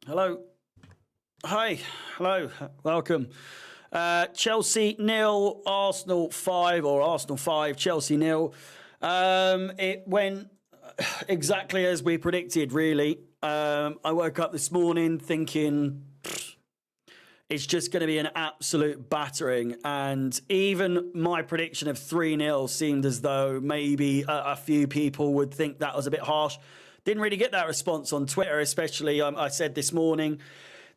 Hello. Hi. Hello. Welcome. Chelsea 0, Arsenal 5, or Arsenal 5, Chelsea 0. It went exactly as we predicted, really. I woke up this morning thinking it's just going to be an absolute battering. And even my prediction of 3-0 seemed as though maybe a few people would think that was a bit harsh. Didn't really get that response on Twitter, especially. I said this morning,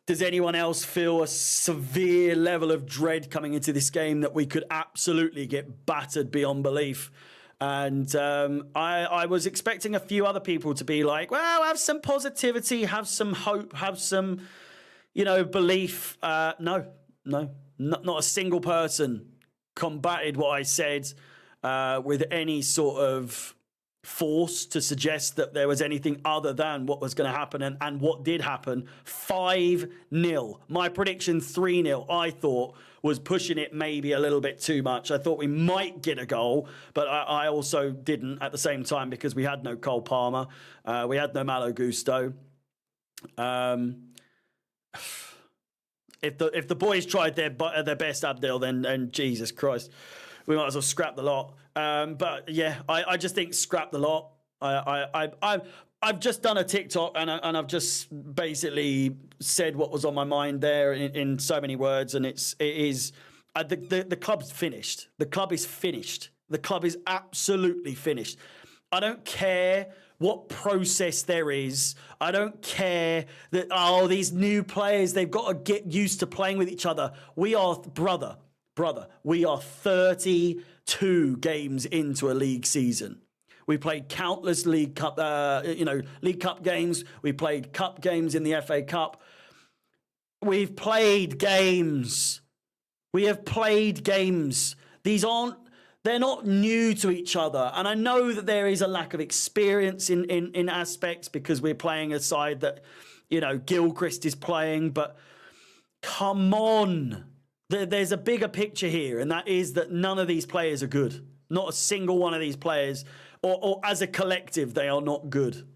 does anyone else feel a severe level of dread coming into this game that we could absolutely get battered beyond belief? And I was expecting a few other people to be like, well, have some positivity, have some hope, have some, belief. No, not a single person combated what I said with any sort of force to suggest that there was anything other than what was going to happen and what did happen. 5-0. My prediction 3-0, I thought, was pushing it maybe a little bit too much. I thought we might get a goal, but I also didn't at the same time because we had no Cole Palmer. We had no Malo Gusto. If the boys tried their best, Abdel, then Jesus Christ, we might as well scrap the lot. But yeah, I just think scrap the lot. I've just done a TikTok and I've just basically said what was on my mind there in so many words, and it is the club's finished. The club is finished. The club is absolutely finished. I don't care what process there is. I don't care that, these new players, they've got to get used to playing with each other. We are, brother, we are 32 games into a league season. We played countless League Cup games. We played cup games in the FA Cup. We've played games. We have played games. They're not new to each other. And I know that there is a lack of experience in aspects because we're playing a side that, Gilchrist is playing, but come on. There's a bigger picture here, and that is that none of these players are good. Not a single one of these players, or as a collective, they are not good.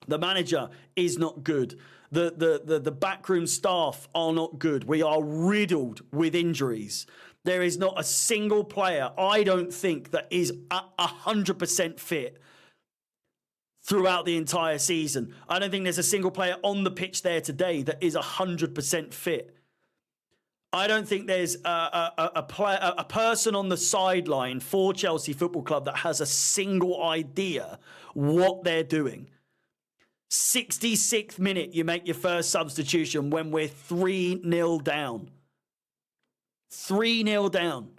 The manager is not good. The backroom staff are not good. We are riddled with injuries. There is not a single player, I don't think, that is 100% fit throughout the entire season. I don't think there's a single player on the pitch there today that is 100% fit. I don't think there's a person on the sideline for Chelsea Football Club that has a single idea what they're doing. 66th minute, you make your first substitution when we're 3-0 down. 3-0 down.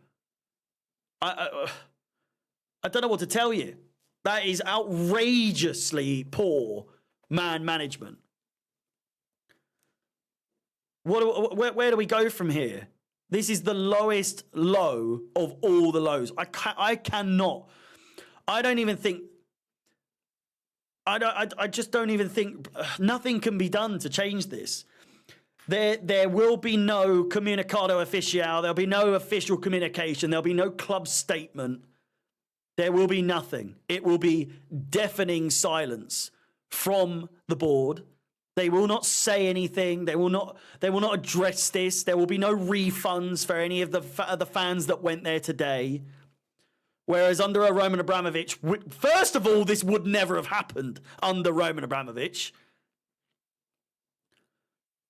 I don't know what to tell you. That is outrageously poor man management. Where do we go from here? This is the lowest low of all the lows. I cannot. I don't even think. I just don't even think nothing can be done to change this. There will be no comunicado oficial. There'll be no official communication. There'll be no club statement. There will be nothing. It will be deafening silence from the board. They will not say anything. They will not address this. There will be no refunds for any of the fans that went there today. Whereas under a Roman Abramovich, first of all, this would never have happened under Roman Abramovich.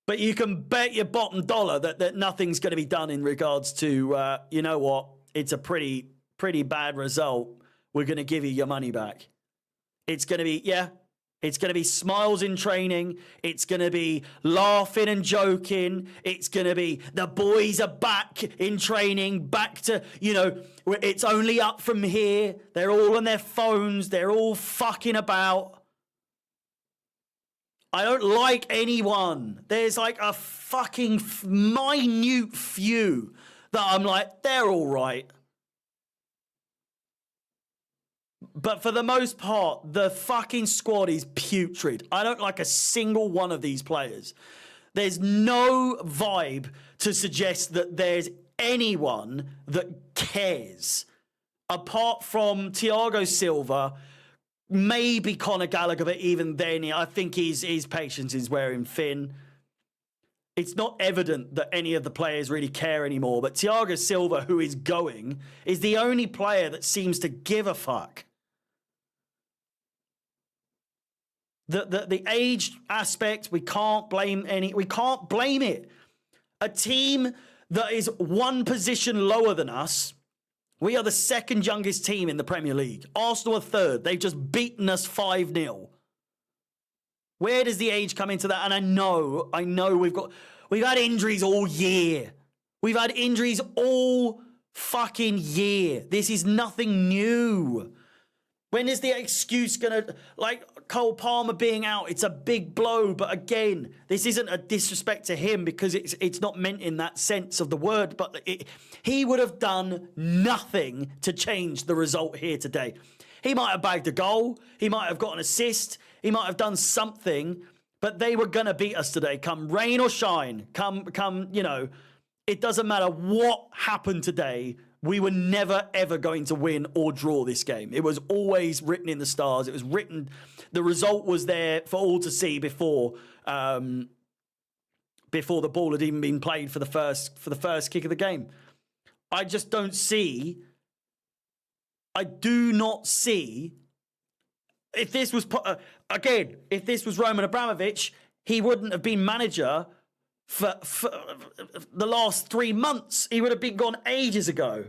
But you can bet your bottom dollar that nothing's going to be done in regards to, you know what, it's a pretty bad result. We're going to give you your money back. It's going to be, it's going to be smiles in training. It's going to be laughing and joking. It's going to be the boys are back in training, back to, it's only up from here. They're all on their phones. They're all fucking about. I don't like anyone. There's like a fucking minute few that I'm like, they're all right. But for the most part, the fucking squad is putrid. I don't like a single one of these players. There's no vibe to suggest that there's anyone that cares. Apart from Thiago Silva maybe Conor Gallagher, but even then, I think his patience is wearing thin. It's not evident that any of the players really care anymore, but Thiago Silva, who is going, is the only player that seems to give a fuck. The age aspect, we can't blame it. A team that is one position lower than us, we are the second youngest team in the Premier League. Arsenal are third. They've just beaten us 5-0. Where does the age come into that? And I know we've had injuries all year. We've had injuries all fucking year. This is nothing new. When is the excuse gonna, like Cole Palmer being out? It's a big blow, but again, this isn't a disrespect to him because it's not meant in that sense of the word. But he would have done nothing to change the result here today. He might have bagged a goal. He might have got an assist. He might have done something, but they were going to beat us today. Come rain or shine, it doesn't matter what happened today. We were never, ever going to win or draw this game. It was always written in the stars. It was written. The result was there for all to see before the ball had even been played for the first kick of the game. I just don't see. I do not see. If this was if this was Roman Abramovich, he wouldn't have been manager for the last 3 months. He would have been gone ages ago.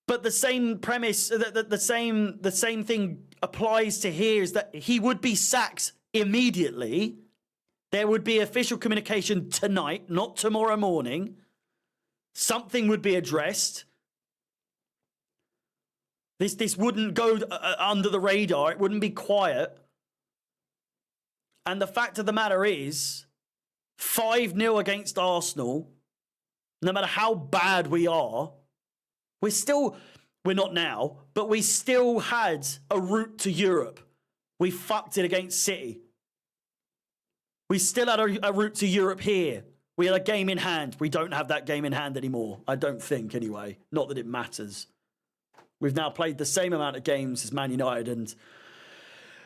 But the same premise, the same thing applies to here, is that he would be sacked immediately. There would be official communication tonight, not tomorrow morning. Something would be addressed. This wouldn't go under the radar. It wouldn't be quiet. And the fact of the matter is, 5-0 against Arsenal, no matter how bad we are, we're not now, but we still had a route to Europe. We fucked it against City. We still had a route to Europe here. We had a game in hand. We don't have that game in hand anymore. I don't think, anyway. Not that it matters. We've now played the same amount of games as Man United and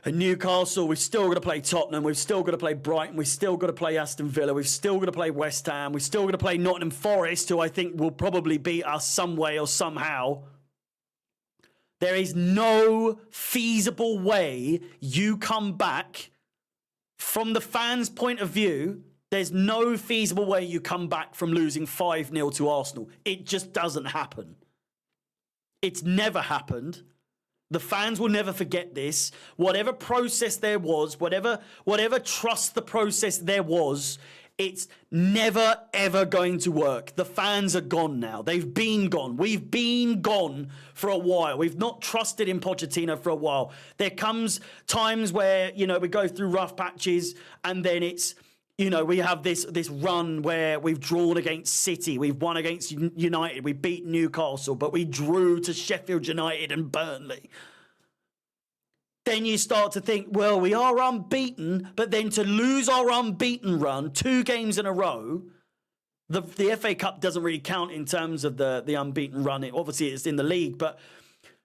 Newcastle. We've still got to play Tottenham. We've still got to play Brighton. We've still got to play Aston Villa. We've still got to play West Ham. We've still got to play Nottingham Forest, who I think will probably beat us some way or somehow. There is no feasible way you come back from the fans' point of view. There's no feasible way you come back from losing 5-0 to Arsenal. It just doesn't happen. It's never happened. The fans will never forget this. Whatever process there was, whatever trust the process there was, it's never, ever going to work. The fans are gone now. They've been gone. We've been gone for a while. We've not trusted in Pochettino for a while. There comes times where, we go through rough patches and then it's, we have this run where we've drawn against City, we've won against United, we beat Newcastle, but we drew to Sheffield United and Burnley. Then you start to think, well, we are unbeaten, but then to lose our unbeaten run 2 games in a row, the FA Cup doesn't really count in terms of the unbeaten run. Obviously, it's in the league, but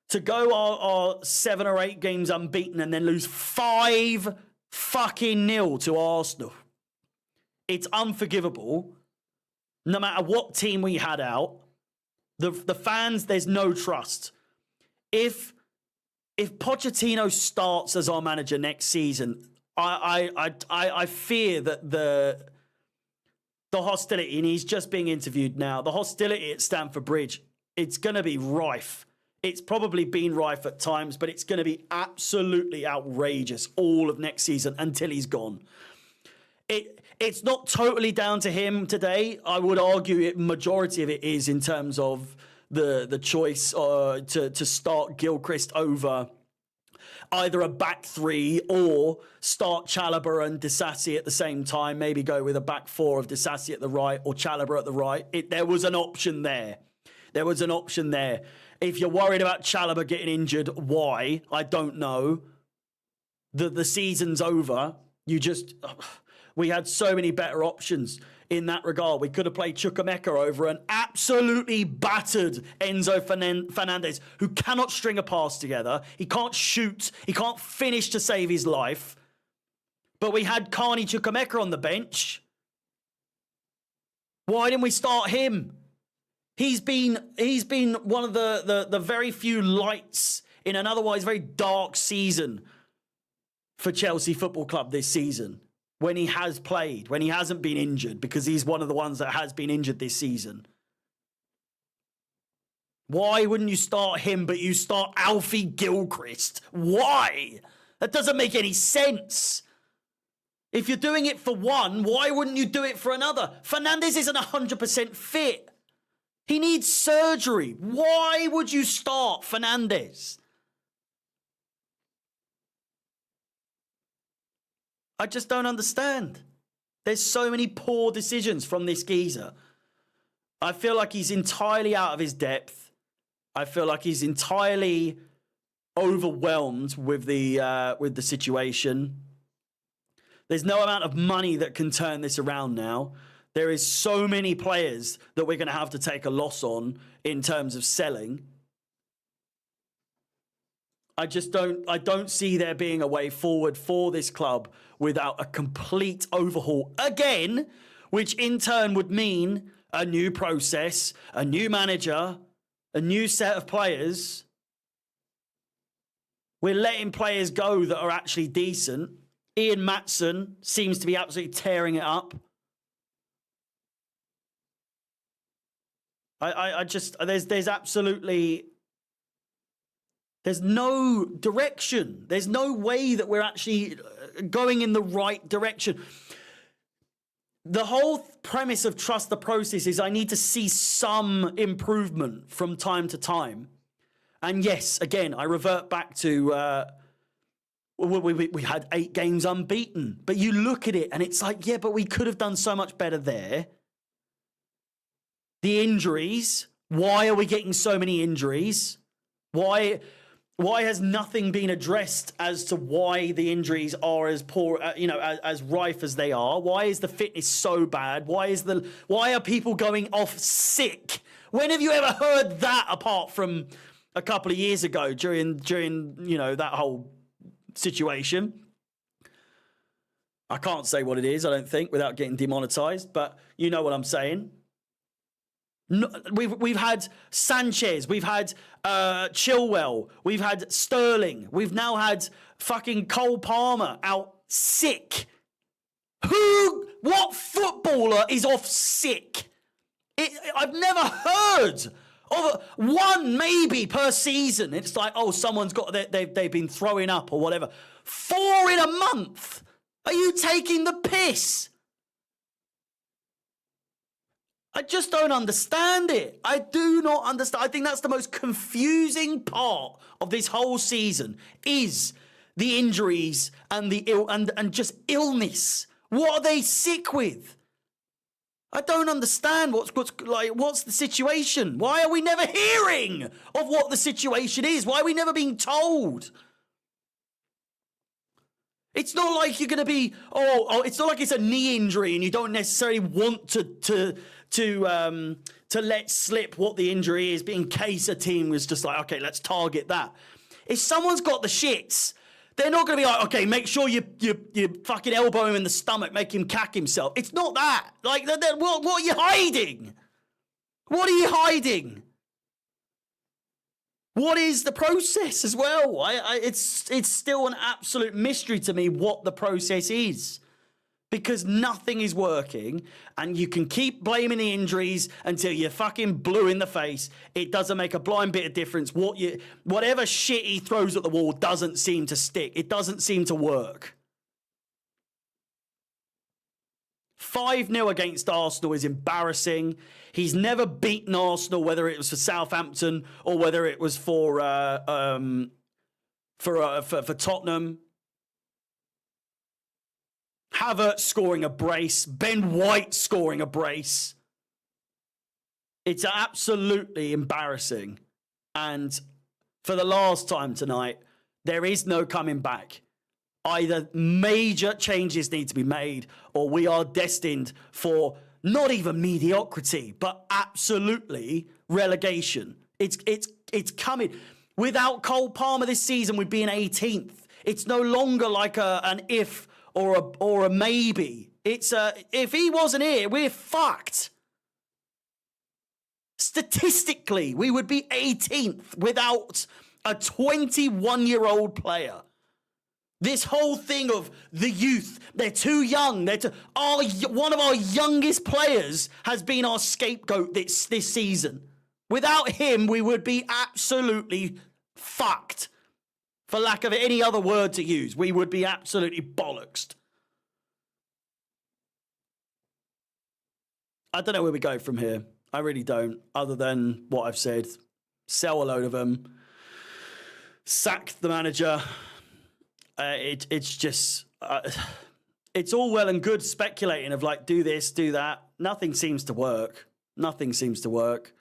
to go our 7 or 8 games unbeaten and then lose 5 fucking 0 to Arsenal. It's unforgivable. No matter what team we had out, the fans, there's no trust. If Pochettino starts as our manager next season, I fear that the hostility, and he's just being interviewed now, the hostility at Stamford Bridge, it's going to be rife. It's probably been rife at times, but it's going to be absolutely outrageous all of next season until he's gone. It's not totally down to him today. I would argue majority of it is in terms of the choice to start Gilchrist over either a back 3 or start Chalobah and Disasi at the same time. Maybe go with a back 4 of Disasi at the right or Chalobah at the right. There was an option there. If you're worried about Chalobah getting injured, why? I don't know. The season's over. We had so many better options in that regard. We could have played Chukwuemeka over an absolutely battered Enzo Fernandez, who cannot string a pass together. He can't shoot. He can't finish to save his life. But we had Carney Chukwuemeka on the bench. Why didn't we start him? He's been one of the very few lights in an otherwise very dark season for Chelsea Football Club this season. When he has played, when he hasn't been injured, because he's one of the ones that has been injured this season. Why wouldn't you start him, but you start Alfie Gilchrist? Why? That doesn't make any sense. If you're doing it for one, why wouldn't you do it for another? Fernandez isn't 100% fit. He needs surgery. Why would you start Fernandez? I just don't understand. There's so many poor decisions from this geezer. I feel like he's entirely out of his depth. I feel like he's entirely overwhelmed with the situation. There's no amount of money that can turn this around now. There is so many players that we're going to have to take a loss on in terms of selling. I don't see there being a way forward for this club without a complete overhaul again, which in turn would mean a new process, a new manager, a new set of players. We're letting players go that are actually decent. Ian Matson seems to be absolutely tearing it up. There's absolutely... There's no direction. There's no way that we're actually going in the right direction. The whole premise of trust the process is I need to see some improvement from time to time. And yes, again, I revert back to we had 8 games unbeaten. But you look at it and it's like, yeah, but we could have done so much better there. The injuries. Why are we getting so many injuries? Why has nothing been addressed as to why the injuries are as poor, as rife as they are? Why is the fitness so bad? Why are people going off sick? When have you ever heard that apart from a couple of years ago during that whole situation? I can't say what it is, I don't think, without getting demonetized, but you know what I'm saying. No, we've had Sanchez, we've had Chilwell, we've had Sterling, we've now had fucking Cole Palmer out sick. What footballer is off sick? I've never heard of one maybe per season. It's like, oh, someone's got they've been throwing up or whatever. 4 in a month. Are you taking the piss? I just don't understand it. I do not understand. I think that's the most confusing part of this whole season is the injuries and the and just illness. What are they sick with? I don't understand what's the situation? Why are we never hearing of what the situation is? Why are we never being told? It's not like you're going to be, it's not like it's a knee injury and you don't necessarily want to let slip what the injury is, but in case a team was just like, okay, let's target that. If someone's got the shits, they're not going to be like, okay, make sure you fucking elbow him in the stomach, make him cack himself. It's not that. Like, what are you hiding? What are you hiding? What is the process as well? It's still an absolute mystery to me what the process is. Because nothing is working, and you can keep blaming the injuries until you're fucking blue in the face. It doesn't make a blind bit of difference. Whatever shit he throws at the wall doesn't seem to stick. It doesn't seem to work. 5-0 against Arsenal is embarrassing. He's never beaten Arsenal, whether it was for Southampton or whether it was for Tottenham. Havertz scoring a brace. Ben White scoring a brace. It's absolutely embarrassing. And for the last time tonight, there is no coming back. Either major changes need to be made, or we are destined for not even mediocrity, but absolutely relegation. It's coming. Without Cole Palmer this season, we'd be in 18th. It's no longer like an if or a maybe. It's if he wasn't here, we're fucked. Statistically, we would be 18th without a 21-year-old player. This whole thing of the youth, they're too young. One of our youngest players has been our scapegoat this season. Without him, we would be absolutely fucked. For lack of any other word to use, we would be absolutely bollocksed. I don't know where we go from here. I really don't, other than what I've said. Sell a load of them. Sack the manager. It's just... it's all well and good speculating of like, do this, do that. Nothing seems to work. Nothing seems to work.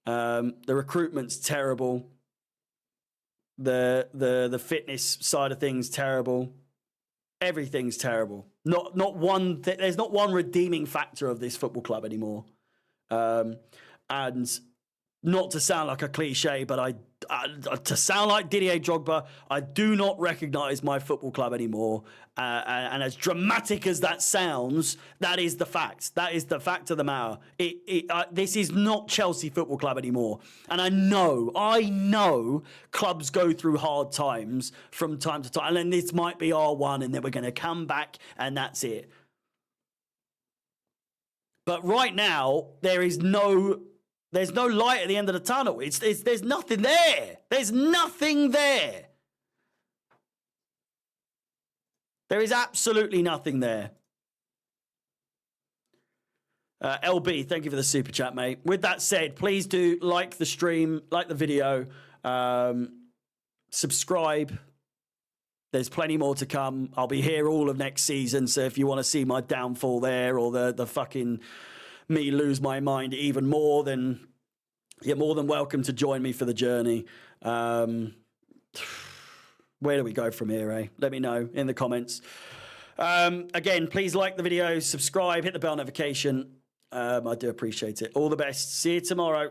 The recruitment's terrible. The fitness side of things terrible. Everything's terrible. Not one. There's not one redeeming factor of this football club anymore. And not to sound like a cliche, but to sound like Didier Drogba, I do not recognise my football club anymore. And as dramatic as that sounds, that is the fact. That is the fact of the matter. This is not Chelsea Football Club anymore. And I know clubs go through hard times from time to time. And then this might be our one, and then we're going to come back, and that's it. But right now, there's no light at the end of the tunnel. There's nothing there. There's nothing there. There is absolutely nothing there. LB, thank you for the super chat, mate. With that said, please do like the stream, like the video, subscribe. There's plenty more to come. I'll be here all of next season, so if you want to see my downfall there or the fucking me lose my mind even more, then you're more than welcome to join me for the journey. Where do we go from here, eh? Let me know in the comments. Again, please like the video, subscribe, hit the bell notification. I do appreciate it. All the best. See you tomorrow.